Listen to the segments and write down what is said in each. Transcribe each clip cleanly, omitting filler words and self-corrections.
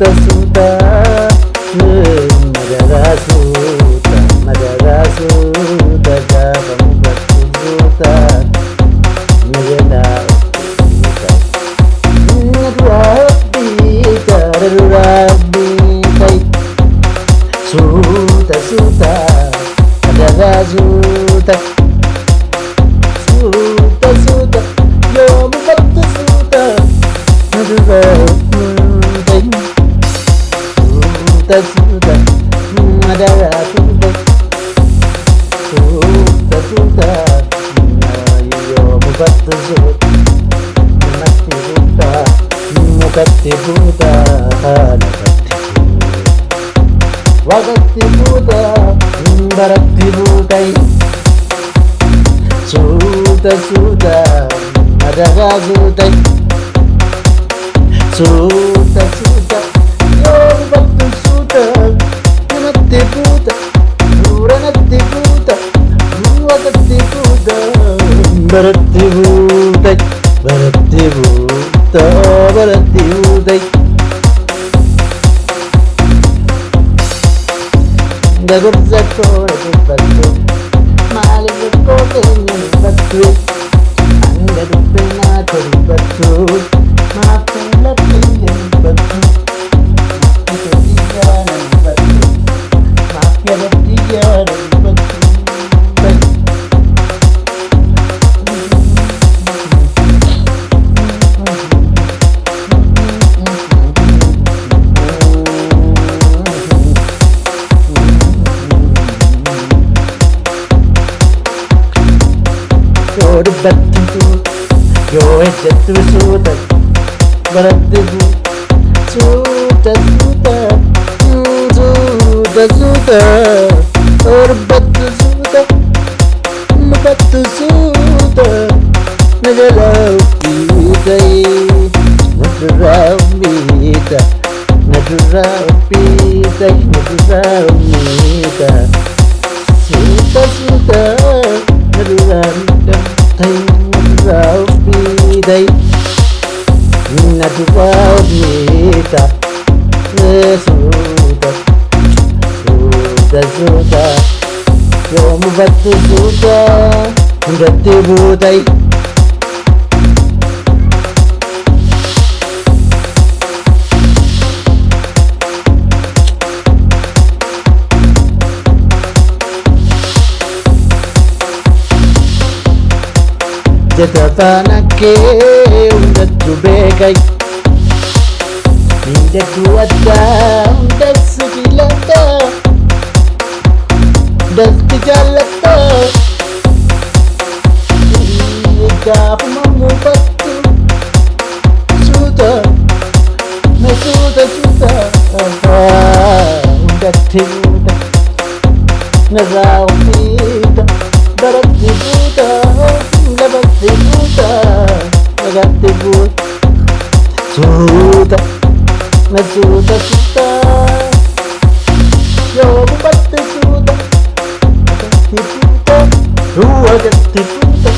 suta madara suta jaba mubatu suta najala rabbi kai suta madara suta yo mubatu suta najala suta madara suta yo mubatu suta mukattibuta wakattibuta barattibutai suta madara sutai suta yo mubatu suta namattibuta uranattibuta wakattibuta barattibutai barattibutai da gurzatore che fatto male per potermi battu anga duppenato di battu ma per la figlia di battu ma per diana di battu ma per diana di battu battu yo ejattu suta barattibu suta or battu suta mukattu suta najala upitai najra upitai suta najra Dai naturamita suda yo mubatu suda barattibutai jatafanake undatu bekai mindatu adda undasu kilata dasti jalata gafu mamubatu suta undatibuta nazaupita barattibuta suta yo mubatu suta wakattibuta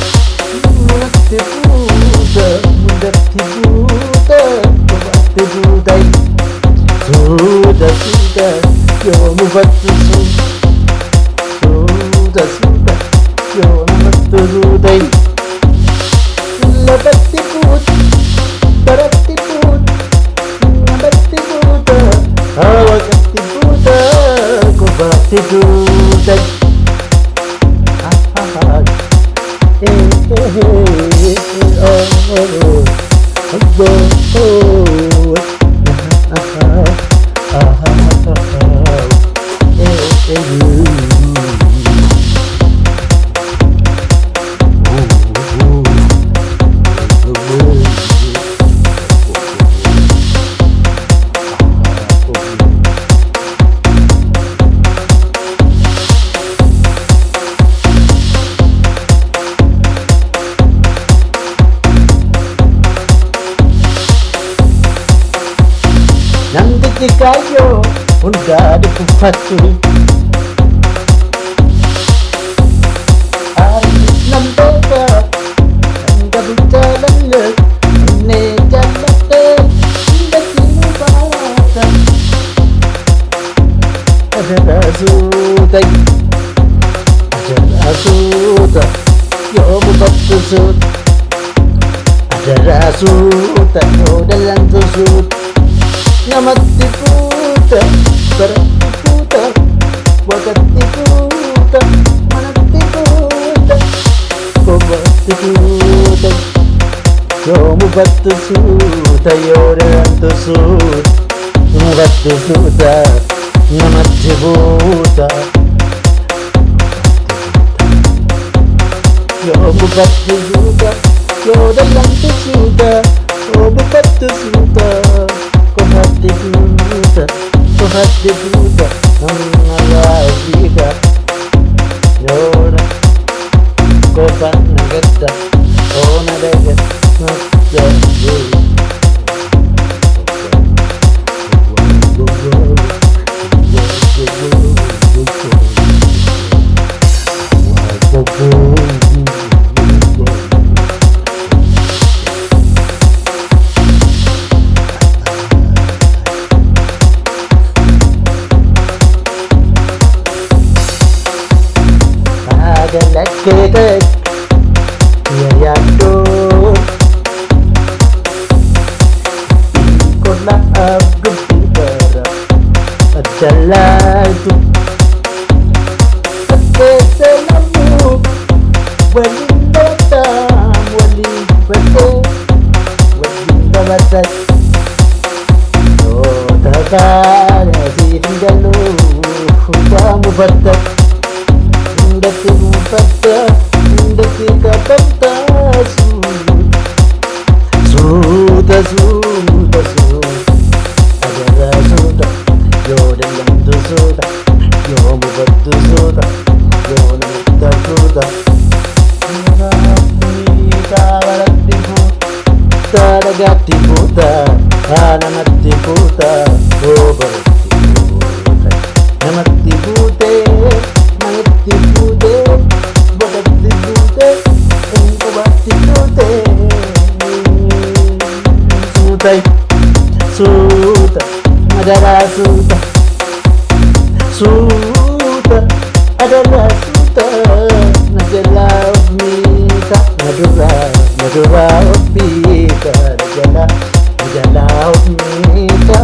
suta yo mubatu suta yo mubatu sutai barattibuta wakattibuta kubattibuta Nanditi kayo udah dipupatu Aris nambeka Anda berjalan le Ane jalan le Anda kini bahasa suuta ajarraa suuta yoo bufattu suuta ajarraa suuta yoo dallantu suuta namatti fuuta baratti fuuta waqatti fuuta manatti fuuta qubatti fuuta yoo bufattu suuta yoo dallantu suuta mugattu suuta namatti fuuta yoo bufattu suuta yoo dallantu suuta yoo bufattu suuta qofatti fuuta narraa fiiga yoona qofa nagadda oona daga nagda Galakkeetek yaaddoon kola abduu bara addalaatu fakkeessa lamuu waliin dootaan waliin batee waliin dabatan yoo taataadha siif hin galuu hundaa mufatta Ndati mufatta, ndati kapanta suuta ajarra suuta yoo dallantu suuta yoo mufattu suuta yoo namitta suuta namaatti baratti fuuta dhagaatti fuuta namatti fuuta yoo baratti fuuta namatti fuutee Manatti fuute, bodatti fuute, qubatti fuute Suutai, suuta, madaraa suuta Suuta, adaraa suuta Najalaa of miita, naduraa of biita Najalaa of miita,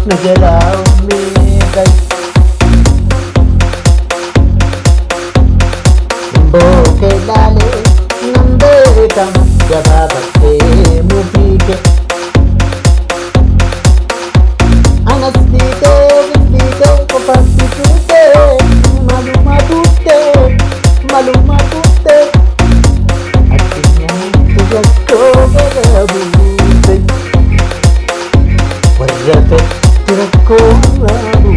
najalaa of miita Boke lale nambe kama gabaabate mufike anas dite kopatti tuute maluma tuute addunyaa tujakkoo gadabuute warrafe tirakkoo buute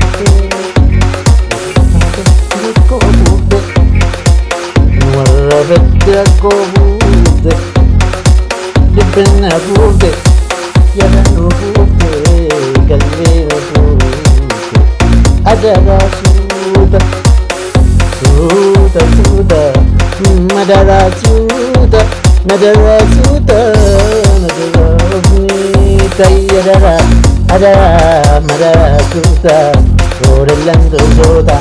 Warrabetti buute Dibbina buute Yadanu buute Galbeena buute Adara suuta Madara suuta Madara ofniita Madara suuta Yoo dallantu suuta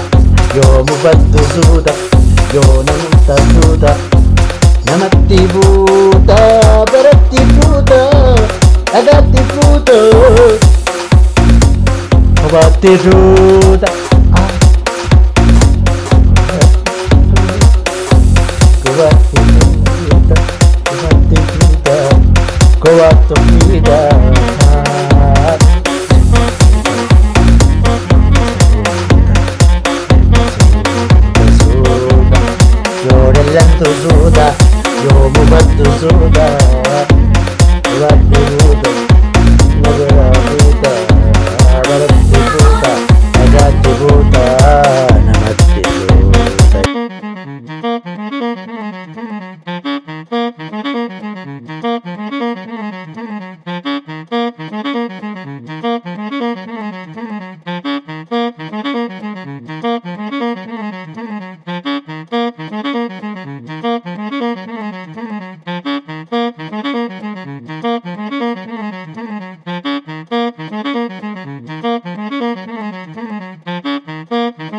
Yoo mufattu suuta Yoo namutta suuta namatti fuuta baratti fuuta dhagaatti fuuta kophaatti fuuta kophaatti fuuta kophaatti fuuta Dallantu suuta yoo mufattu suuta kophaatti fuuta nagaraa fuuta baratti fuuta dhagaatti fuuta namatti fuuta Thank you. Thank you.